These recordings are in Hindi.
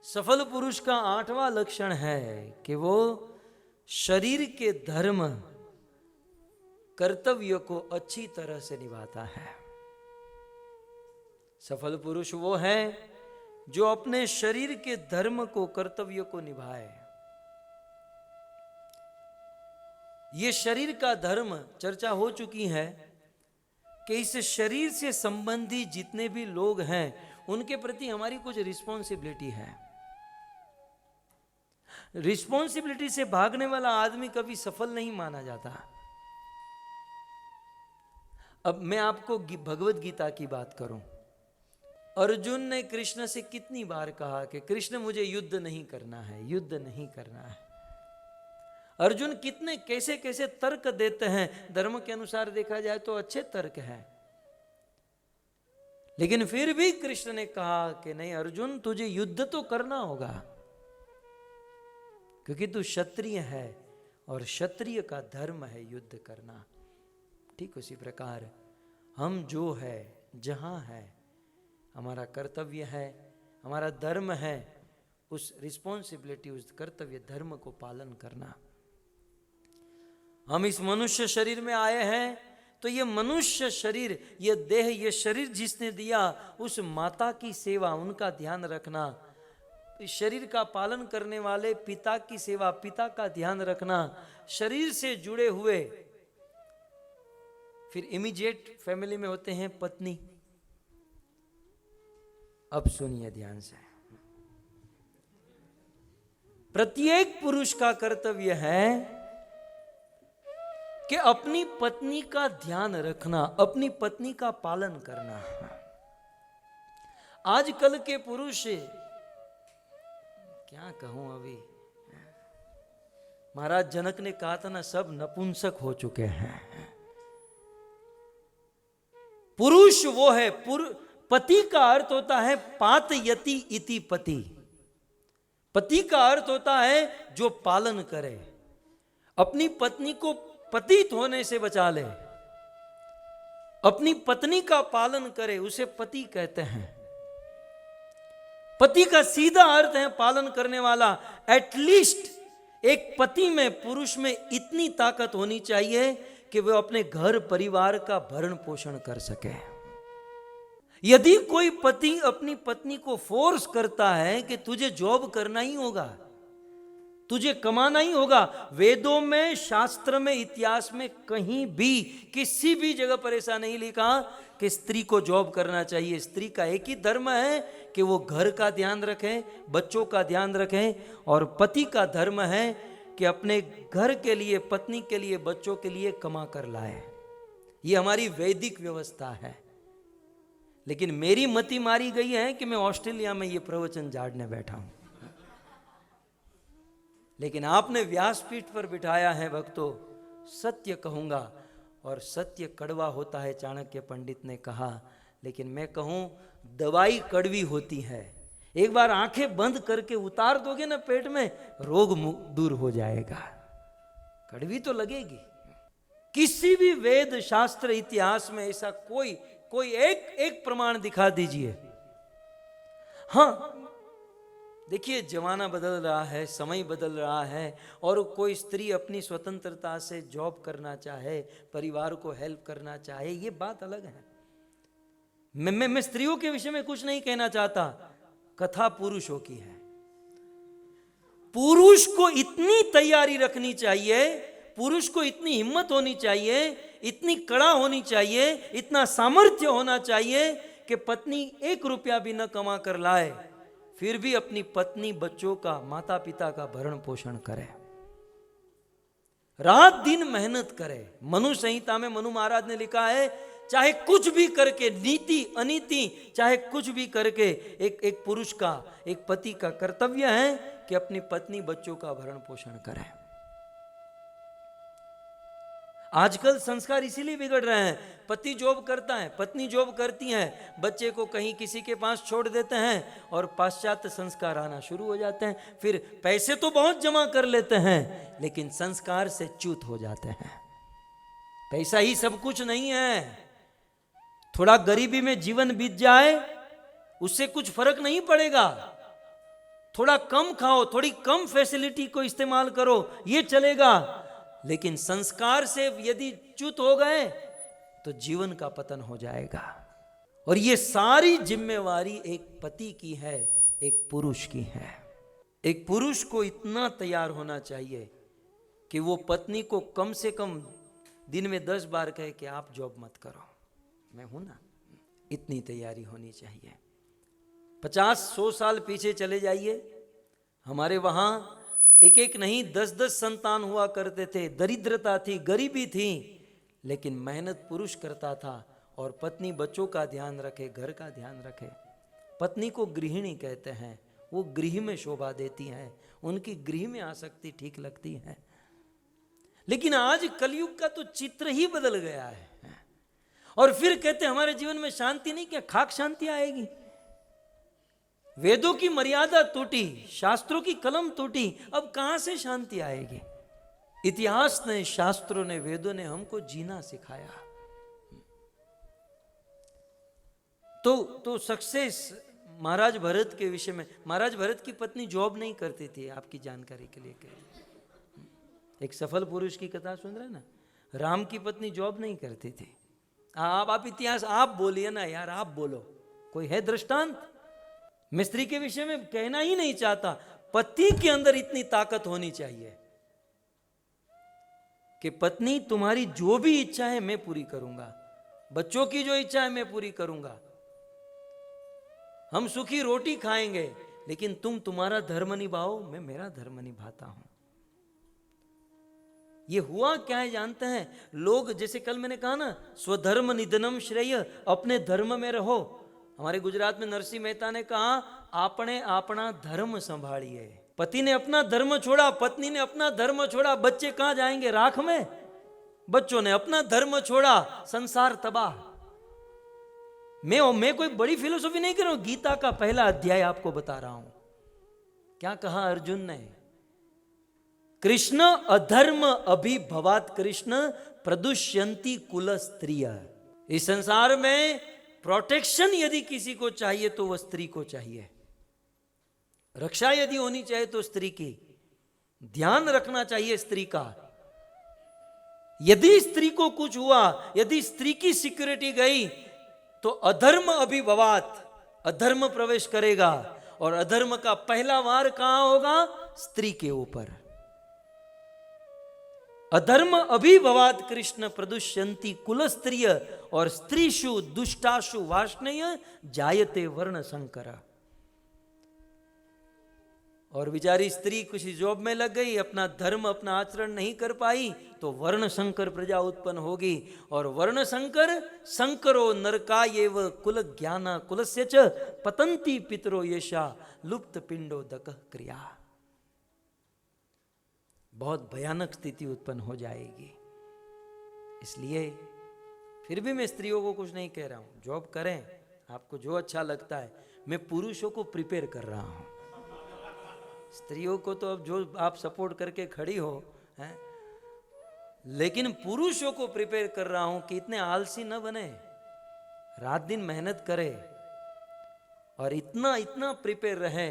सफल पुरुष का 8वां लक्षण है कि वो शरीर के धर्म कर्तव्य को अच्छी तरह से निभाता है। सफल पुरुष वो है जो अपने शरीर के धर्म को, कर्तव्य को निभाए। ये शरीर का धर्म चर्चा हो चुकी है कि इस शरीर से संबंधी जितने भी लोग हैं उनके प्रति हमारी कुछ रिस्पॉन्सिबिलिटी है। रिस्पॉन्सिबिलिटी से भागने वाला आदमी कभी सफल नहीं माना जाता। अब मैं आपको भगवत गीता की बात करूं। अर्जुन ने कृष्ण से कितनी बार कहा कि कृष्ण मुझे युद्ध नहीं करना है, युद्ध नहीं करना है। अर्जुन कितने कैसे कैसे तर्क देते हैं, धर्म के अनुसार देखा जाए तो अच्छे तर्क हैं, लेकिन फिर भी कृष्ण ने कहा कि नहीं अर्जुन, तुझे युद्ध तो करना होगा क्योंकि तू क्षत्रिय है और क्षत्रिय का धर्म है युद्ध करना। ठीक उसी प्रकार हम जो है, जहां है, हमारा कर्तव्य है, हमारा धर्म है, उस रिस्पॉन्सिबिलिटी, उस कर्तव्य धर्म को पालन करना। हम इस मनुष्य शरीर में आए हैं तो ये मनुष्य शरीर, ये देह, ये शरीर जिसने दिया, उस माता की सेवा, उनका ध्यान रखना, इस शरीर का पालन करने वाले पिता की सेवा, पिता का ध्यान रखना, शरीर से जुड़े हुए, फिर इमीडिएट फैमिली में होते हैं पत्नी। अब सुनिए ध्यान से, प्रत्येक पुरुष का कर्तव्य है कि अपनी पत्नी का ध्यान रखना, अपनी पत्नी का पालन करना। आजकल के पुरुष, क्या कहूं, अभी महाराज जनक ने कहा था ना, सब नपुंसक हो चुके हैं। पुरुष वो है, पति का अर्थ होता है पातयति इति पति। पति का अर्थ होता है जो पालन करे, अपनी पत्नी को पतित होने से बचा ले, अपनी पत्नी का पालन करे, उसे पति कहते हैं। पति का सीधा अर्थ है पालन करने वाला। एटलीस्ट एक पति में, पुरुष में इतनी ताकत होनी चाहिए कि वह अपने घर परिवार का भरण पोषण कर सके। यदि कोई पति अपनी पत्नी को फोर्स करता है कि तुझे जॉब करना ही होगा, तुझे कमाना ही होगा, वेदों में, शास्त्र में, इतिहास में कहीं भी किसी भी जगह पर ऐसा नहीं लिखा कि स्त्री को जॉब करना चाहिए। स्त्री का एक ही धर्म है कि वो घर का ध्यान रखें, बच्चों का ध्यान रखें, और पति का धर्म है कि अपने घर के लिए, पत्नी के लिए, बच्चों के लिए कमा कर लाए। ये हमारी वैदिक व्यवस्था है। लेकिन मेरी मति मारी गई है कि मैं ऑस्ट्रेलिया में ये प्रवचन झाड़ने बैठा हूं, लेकिन आपने व्यासपीठ पर बिठाया है भक्तों। सत्य कहूंगा, और सत्य कड़वा होता है, चाणक्य पंडित ने कहा, लेकिन मैं कहूं दवाई कड़वी होती है। एक बार आंखें बंद करके उतार दोगे ना पेट में, रोग दूर हो जाएगा। कड़वी तो लगेगी। किसी भी वेद, शास्त्र, इतिहास में ऐसा कोई एक प्रमाण दिखा दीजिए। हाँ, देखिए जमाना बदल रहा है, समय बदल रहा है, और कोई स्त्री अपनी स्वतंत्रता से जॉब करना चाहे, परिवार को हेल्प करना चाहे, ये बात अलग है। मैं स्त्रियों के विषय में कुछ नहीं कहना चाहता, कथा पुरुषों की है। पुरुष को इतनी तैयारी रखनी चाहिए, पुरुष को इतनी हिम्मत होनी चाहिए, इतनी कड़ा होनी चाहिए, इतना सामर्थ्य होना चाहिए कि पत्नी 1 रुपया भी न कमा कर लाए, फिर भी अपनी पत्नी, बच्चों का, माता पिता का भरण पोषण करे, रात दिन मेहनत करे। मनु संहिता में मनु महाराज ने लिखा है, चाहे कुछ भी करके, नीति अनीति, चाहे कुछ भी करके, एक पुरुष का, एक पति का कर्तव्य है कि अपनी पत्नी, बच्चों का भरण पोषण करे। आजकल संस्कार इसीलिए बिगड़ रहे हैं। पति जॉब करता है, पत्नी जॉब करती है, बच्चे को कहीं किसी के पास छोड़ देते हैं और पाश्चात्य संस्कार आना शुरू हो जाते हैं। फिर पैसे तो बहुत जमा कर लेते हैं, लेकिन संस्कार से च्युत हो जाते हैं। पैसा ही सब कुछ नहीं है। थोड़ा गरीबी में जीवन बीत जाए, उससे कुछ फर्क नहीं पड़ेगा। थोड़ा कम खाओ, थोड़ी कम फैसिलिटी को इस्तेमाल करो, ये चलेगा। लेकिन संस्कार से यदि च्युत हो गए तो जीवन का पतन हो जाएगा। और ये सारी जिम्मेवारी एक पति की है, एक पुरुष की है। एक पुरुष को इतना तैयार होना चाहिए कि वो पत्नी को कम से कम दिन में 10 बार कहे कि आप जॉब मत करो, मैं हूं ना। इतनी तैयारी होनी चाहिए। 50-100 साल पीछे चले जाइए, हमारे वहां एक एक नहीं 10-10 संतान हुआ करते थे। दरिद्रता थी, गरीबी थी, लेकिन मेहनत पुरुष करता था और पत्नी बच्चों का ध्यान रखे, घर का ध्यान रखे। पत्नी को गृहिणी कहते हैं, वो गृह में शोभा देती हैं, उनकी गृह में आसक्ति ठीक लगती है। लेकिन आज कलयुग का तो चित्र ही बदल गया है। और फिर कहते हमारे जीवन में शांति नहीं, क्या खाक शांति आएगी? वेदों की मर्यादा टूटी, शास्त्रों की कलम टूटी, अब कहां से शांति आएगी? इतिहास ने, शास्त्रों ने, वेदों ने हमको जीना सिखाया। तो सक्सेस महाराज भरत के विषय में, महाराज भरत की पत्नी जॉब नहीं करती थी, आपकी जानकारी के लिए कह, एक सफल पुरुष की कथा सुन रहे ना। राम की पत्नी जॉब नहीं करती थी। आप इतिहास आप बोलिए ना यार, आप बोलो, कोई है दृष्टांत? मैं स्त्री के विषय में कहना ही नहीं चाहता। पति के अंदर इतनी ताकत होनी चाहिए कि पत्नी तुम्हारी जो भी इच्छा है मैं पूरी करूंगा, बच्चों की जो इच्छा है मैं पूरी करूंगा, हम सुखी रोटी खाएंगे, लेकिन तुम तुम्हारा धर्म निभाओ, मैं मेरा धर्म निभाता हूं। ये हुआ क्या है जानते हैं? लोग, जैसे कल मैंने कहा ना, स्वधर्म निधनम श्रेय, अपने धर्म में रहो। हमारे गुजरात में नरसिंह मेहता ने कहा, आपने अपना धर्म संभालिए। पति ने अपना धर्म छोड़ा, पत्नी ने अपना धर्म छोड़ा, बच्चे कहां जाएंगे? राख में। बच्चों ने अपना धर्म छोड़ा, संसार तबाह। मैं कोई बड़ी फिलोसॉफी नहीं कर रहा हूं, गीता का पहला अध्याय आपको बता रहा हूं। क्या कहा अर्जुन ने? कृष्ण अधर्म अभिभवात कृष्ण प्रदुष्यंती कुल स्त्रिय। इस संसार में प्रोटेक्शन यदि किसी को चाहिए तो वह स्त्री को चाहिए। रक्षा यदि होनी चाहिए तो स्त्री की, ध्यान रखना चाहिए स्त्री का। यदि स्त्री को कुछ हुआ, यदि स्त्री की सिक्योरिटी गई तो अधर्म अभिभवात, अधर्म प्रवेश करेगा। और अधर्म का पहला वार कहां होगा? स्त्री के ऊपर। अधर्म अभिभवात कृष्ण प्रदुष्यंती कुल स्त्रिय, और स्त्रीषु दुष्टाशु वार्ष्णेय जायते वर्ण संकर। और बेचारी स्त्री कुछ जॉब में लग गई, अपना धर्म, अपना आचरण नहीं कर पाई, तो वर्ण संकर प्रजा उत्पन्न होगी। और वर्ण संकर, संकरो नरकायेव कुल ज्ञाना कुलस्य च पतंती पितरो येषा लुप्त पिंडोदक क्रिया। बहुत भयानक स्थिति उत्पन्न हो जाएगी। इसलिए फिर भी मैं स्त्रियों को कुछ नहीं कह रहा हूं, जॉब करें, आपको जो अच्छा लगता है। मैं पुरुषों को प्रिपेयर कर रहा हूं। स्त्रियों को तो अब जो आप सपोर्ट करके खड़ी हो हैं, लेकिन पुरुषों को प्रिपेयर कर रहा हूं कि इतने आलसी न बने, रात दिन मेहनत करे और इतना इतना प्रिपेयर रहे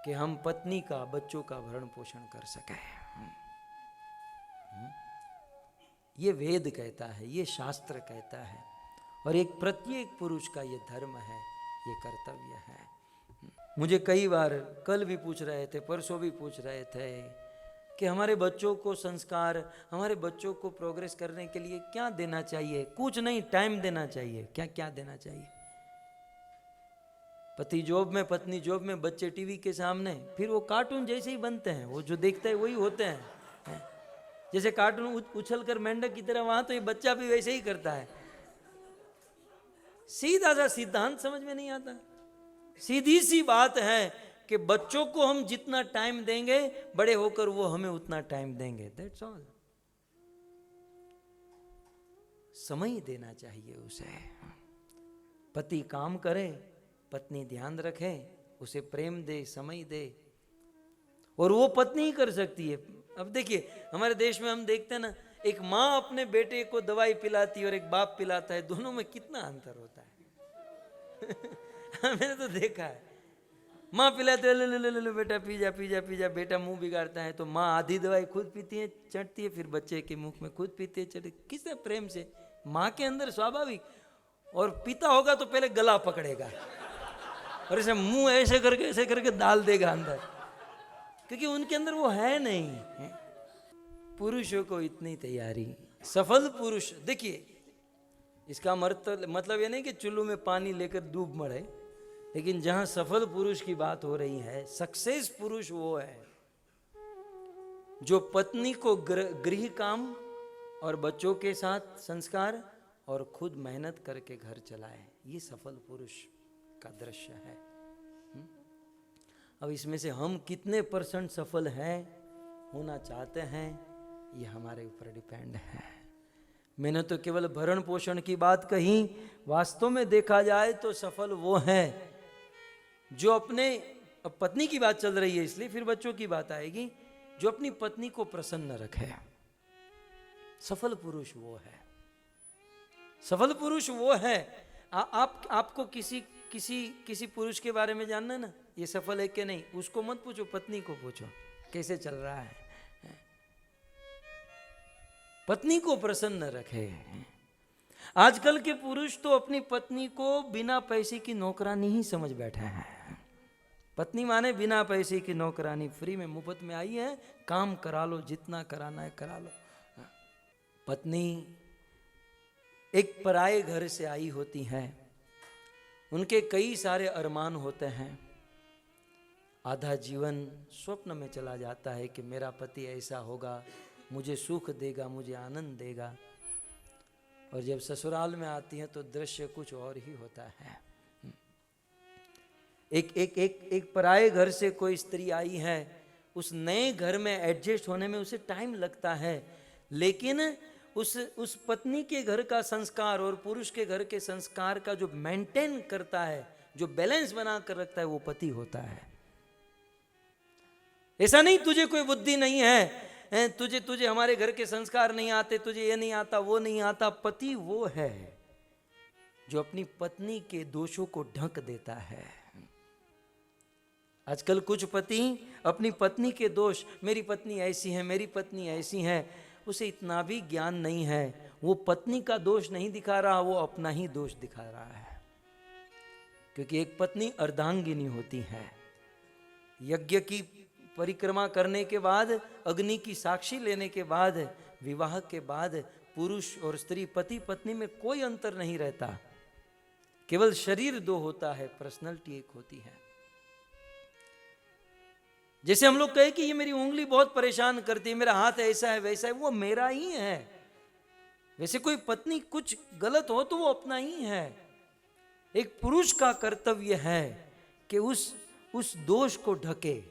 कि हम पत्नी का, बच्चों का भरण पोषण कर सके। ये वेद कहता है, ये शास्त्र कहता है, और एक प्रत्येक पुरुष का ये धर्म है, ये कर्तव्य है। मुझे कई बार, कल भी पूछ रहे थे, परसों भी पूछ रहे थे कि हमारे बच्चों को संस्कार, हमारे बच्चों को प्रोग्रेस करने के लिए क्या देना चाहिए? कुछ नहीं, टाइम देना चाहिए। क्या क्या देना चाहिए? पति जॉब में, पत्नी जॉब में, बच्चे टीवी के सामने, फिर वो कार्टून जैसे ही बनते हैं, वो जो देखते हैं वही होते हैं। जैसे कार्टून उछल कर मेंढक की तरह, वहां तो ये बच्चा भी वैसे ही करता है। सीधा सा सिद्धांत समझ में नहीं आता। सीधी सी बात है कि बच्चों को हम जितना टाइम देंगे, बड़े होकर वो हमें उतना टाइम देंगे। That's all. समय देना चाहिए उसे। पति काम करे, पत्नी ध्यान रखे, उसे प्रेम दे, समय दे, और वो पत्नी ही कर सकती है। अब देखिए, हमारे देश में हम देखते हैं ना, एक माँ अपने बेटे को दवाई पिलाती है और एक बाप पिलाता है, दोनों में कितना अंतर होता है। मैंने तो देखा है, माँ पिलाते ले ले ले ले ले बेटा पी जा पी जा पी जा, बेटा मुंह बिगाड़ता है तो माँ आधी दवाई खुद पीती है चटती है, फिर बच्चे के मुख में खुद पीती है चटती, किसने प्रेम से, माँ के अंदर स्वाभाविक। और पीता होगा तो पहले गला पकड़ेगा और ऐसे मुंह ऐसे करके डाल देगा अंदर, क्योंकि उनके अंदर वो है नहीं है? पुरुषों को इतनी तैयारी। सफल पुरुष, देखिए इसका मतलब ये नहीं कि चुल्लू में पानी लेकर डूब मरे, लेकिन जहां सफल पुरुष की बात हो रही है, सक्सेस पुरुष वो है जो पत्नी को गृह काम और बच्चों के साथ संस्कार और खुद मेहनत करके घर चलाए। ये सफल पुरुष का दृश्य है। अब इसमें से हम कितने % सफल हैं, होना चाहते हैं, ये हमारे ऊपर डिपेंड है। मैंने तो केवल भरण पोषण की बात कही, वास्तव में देखा जाए तो सफल वो है जो अपने, अब पत्नी की बात चल रही है इसलिए फिर बच्चों की बात आएगी, जो अपनी पत्नी को प्रसन्न रखे। सफल पुरुष वो है, सफल पुरुष वो है। आपको किसी पुरुष के बारे में जानना है ना, ये सफल है कि नहीं, उसको मत पूछो, पत्नी को पूछो कैसे चल रहा है। पत्नी को प्रसन्न रखे। आजकल के पुरुष तो अपनी पत्नी को बिना पैसे की नौकरानी ही समझ बैठे हैं। पत्नी माने बिना पैसे की नौकरानी, फ्री में मुफ्त में आई है, काम करा लो, जितना कराना है करा लो। पत्नी एक पराये घर से आई होती हैं, उनके कई सारे अरमान होते हैं, आधा जीवन स्वप्न में चला जाता है कि मेरा पति ऐसा होगा, मुझे सुख देगा, मुझे आनंद देगा, और जब ससुराल में आती हैं तो दृश्य कुछ और ही होता है। एक पराये घर से कोई स्त्री आई है, उस नए घर में एडजस्ट होने में उसे टाइम लगता है, लेकिन उस पत्नी के घर का संस्कार और पुरुष के घर के संस्कार का जो मेंटेन करता है, जो बैलेंस बना कर रखता है, वो पति होता है। ऐसा नहीं तुझे कोई बुद्धि नहीं है, तुझे हमारे घर के संस्कार नहीं आते, तुझे ये नहीं आता, वो नहीं आता। पति वो है जो अपनी पत्नी के दोषों को ढक देता है। आजकल कुछ पति अपनी पत्नी के दोष, मेरी पत्नी ऐसी है, मेरी पत्नी ऐसी है, उसे इतना भी ज्ञान नहीं है, वो पत्नी का दोष नहीं दिखा रहा, वो अपना ही दोष दिखा रहा है। क्योंकि एक पत्नी अर्धांगिनी होती है, यज्ञ की परिक्रमा करने के बाद, अग्नि की साक्षी लेने के बाद, विवाह के बाद पुरुष और स्त्री, पति पत्नी में कोई अंतर नहीं रहता, केवल शरीर दो होता है, पर्सनैलिटी एक होती है। जैसे हम लोग कहे कि ये मेरी उंगली बहुत परेशान करती है, मेरा हाथ ऐसा है वैसा है, वो मेरा ही है। वैसे कोई पत्नी कुछ गलत हो तो वो अपना ही है। एक पुरुष का कर्तव्य है कि उस दोष को ढके,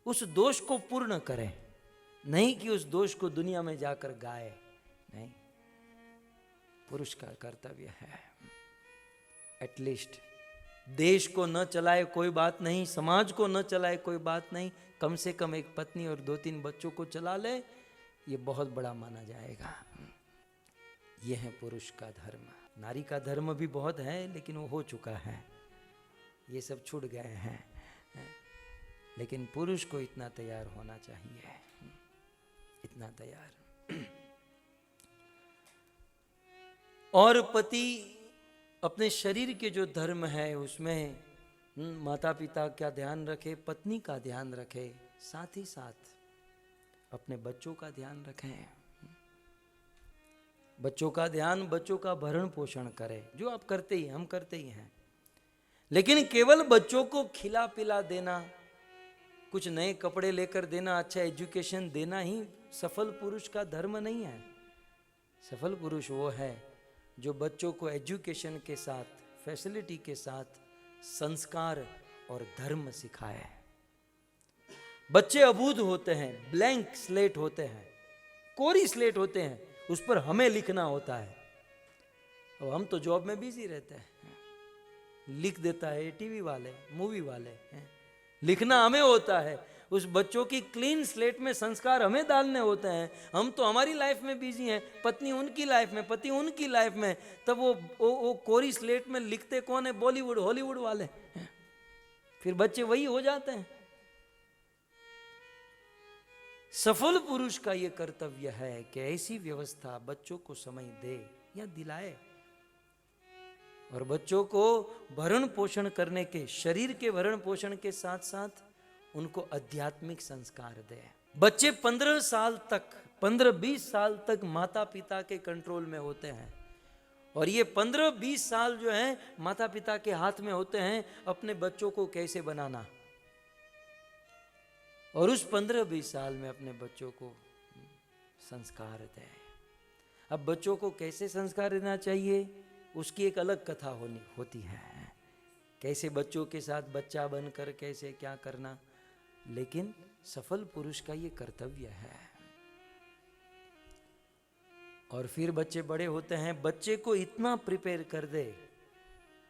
उस दोष को पूर्ण करे, नहीं कि उस दोष को दुनिया में जाकर गाए। नहीं, पुरुष का कर्तव्य है एटलीस्ट देश को न चलाए कोई बात नहीं, समाज को न चलाए कोई बात नहीं, कम से कम एक पत्नी और 2-3 बच्चों को चला ले, ये बहुत बड़ा माना जाएगा। यह है पुरुष का धर्म। नारी का धर्म भी बहुत है, लेकिन वो हो चुका है, ये सब छूट गए हैं। लेकिन पुरुष को इतना तैयार होना चाहिए, इतना तैयार। और पति अपने शरीर के जो धर्म है उसमें माता पिता का ध्यान रखे, पत्नी का ध्यान रखे, साथ ही साथ अपने बच्चों का ध्यान रखें। बच्चों का ध्यान, बच्चों का भरण पोषण करें, जो आप करते ही, हम करते ही हैं। लेकिन केवल बच्चों को खिला पिला देना, कुछ नए कपड़े लेकर देना, अच्छा एजुकेशन देना ही सफल पुरुष का धर्म नहीं है। सफल पुरुष वो है जो बच्चों को एजुकेशन के साथ, फैसिलिटी के साथ संस्कार और धर्म सिखाए। बच्चे अबूझ होते हैं, ब्लैंक स्लेट होते हैं, कोरी स्लेट होते हैं, उस पर हमें लिखना होता है। अब हम तो जॉब में बिजी रहते हैं, लिख देता है टीवी वाले, मूवी वाले, लिखना हमें होता है। उस बच्चों की क्लीन स्लेट में संस्कार हमें डालने होते हैं। हम तो हमारी लाइफ में बिजी हैं, पत्नी उनकी लाइफ में, पति उनकी लाइफ में, तब वो कोरी स्लेट में लिखते कौन है? बॉलीवुड, हॉलीवुड वाले। फिर बच्चे वही हो जाते हैं। सफल पुरुष का यह कर्तव्य है कि ऐसी व्यवस्था बच्चों को समय दे या दिलाए, और बच्चों को भरण पोषण करने के, शरीर के भरण पोषण के साथ साथ उनको आध्यात्मिक संस्कार दे। बच्चे 15 साल तक, 15-20 साल तक माता पिता के कंट्रोल में होते हैं, और ये 15-20 साल जो है माता पिता के हाथ में होते हैं अपने बच्चों को कैसे बनाना, और उस 15-20 साल में अपने बच्चों को संस्कार दे। अब बच्चों को कैसे संस्कार देना चाहिए उसकी एक अलग कथा होती है, कैसे बच्चों के साथ बच्चा बनकर कैसे क्या करना, लेकिन सफल पुरुष का ये कर्तव्य है। और फिर बच्चे बड़े होते हैं, बच्चे को इतना प्रिपेयर कर दे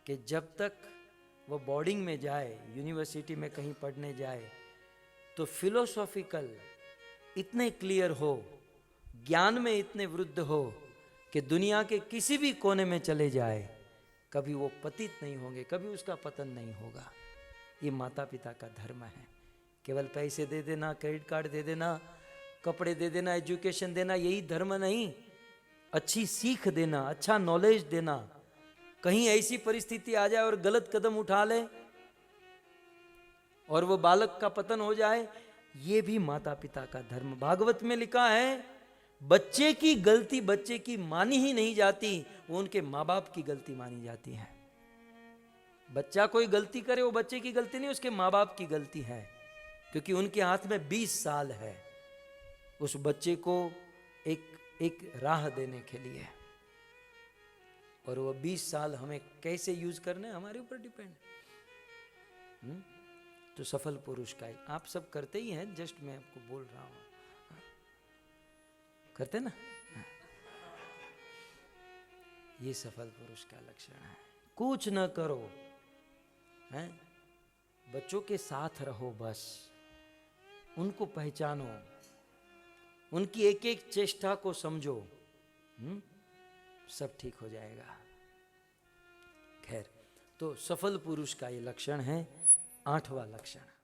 कि जब तक वो बोर्डिंग में जाए, यूनिवर्सिटी में कहीं पढ़ने जाए, तो फिलोसॉफिकल इतने क्लियर हो, ज्ञान में इतने वृद्ध हो कि दुनिया के किसी भी कोने में चले जाए कभी वो पतित नहीं होंगे, कभी उसका पतन नहीं होगा। ये माता पिता का धर्म है। केवल पैसे दे देना, क्रेडिट कार्ड दे देना, कपड़े दे देना, एजुकेशन देना, यही धर्म नहीं। अच्छी सीख देना, अच्छा नॉलेज देना। कहीं ऐसी परिस्थिति आ जाए और गलत कदम उठा ले और वो बालक का पतन हो जाए, ये भी माता पिता का धर्म। भागवत में लिखा है बच्चे की गलती बच्चे की मानी ही नहीं जाती, वो उनके माँ बाप की गलती मानी जाती है। बच्चा कोई गलती करे वो बच्चे की गलती नहीं, उसके माँ बाप की गलती है, क्योंकि उनके हाथ में 20 साल है उस बच्चे को एक राह देने के लिए, और वो 20 साल हमें कैसे यूज करने हमारे ऊपर डिपेंड। तो सफल पुरुष का आप सब करते ही हैं, जस्ट मैं आपको बोल रहा हूं, करते ना। ये सफल पुरुष का लक्षण है। कुछ न करो, हैं? बच्चों के साथ रहो, बस उनको पहचानो, उनकी एक एक चेष्टा को समझो, सब ठीक हो जाएगा। खैर, तो सफल पुरुष का ये लक्षण है 8वां लक्षण।